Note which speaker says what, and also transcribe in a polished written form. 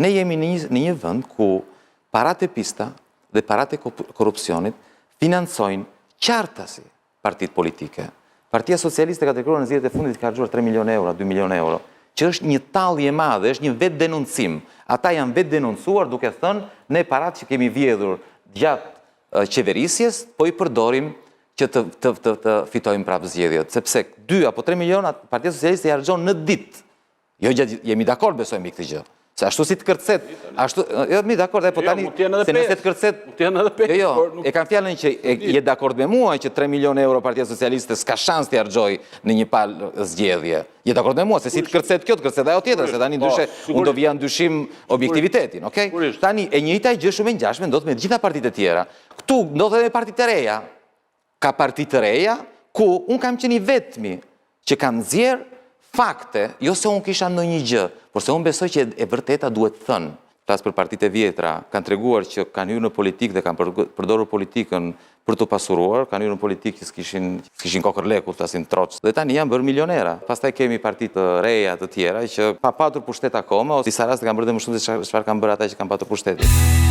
Speaker 1: Ne jemi në një vend ku parat e pista dhe parat e korupcionit financojnë qartasi partit politike. Partia Socialiste ka treguar në zgjedhjet e fundit ka harxuar 3 milion euro, 2 milion euro, që është një tallje e madhe, është një vetë denuncim. Ata janë vetë denuncuar duke thënë ne parat që kemi vjedhur gjatë qeverisjes, po i përdorim që të fitojmë prapë zgjedhjet, sepse 2 apo 3 miliona Partia Socialiste i harxhon në ditë. Jo gjatë, jemi dakord besojmë me këtë gjë. Se ashtu si të kërcet, ashtu, jo, mi dakord, po tani, se nëse të kërcet, jo, e kam fjallën që je dakord me mua që 3 milion euro Partia Socialiste s'ka shans të harxoj në një palë zgjedhje. Je dakord me mua, se si të kërcet kjo, të kërcet ajo tjetër, se tani ndryshe, unë do vija ndyshim objektivitetin, okej? Tani, e njëjta gjë shumë e ngjashme ndodh me të gjitha partitë e tjera. Këtu ndodh edhe partitë e reja. Ka partitë të reja, ku unë kam qenë i vetmi që kam nxjerr fakte, jo se unë kisha ndonjë gjë, por se unë besoj që e vërteta duhet thënë. Flas për partitë e vjetra, kanë treguar që kanë hyrë në politikë dhe kanë përdorur politikën për të pasuruar, kanë hyrë në politikë që s'kishin kokër leku, flasin troç. Dhe tani janë bërë milionera. Pastaj kemi partitë të reja të tjera që pa patur pushtet akoma, ose disa raste kanë bërë dhe më shumë se çfarë kanë bërë ata që kanë patur pushtetin.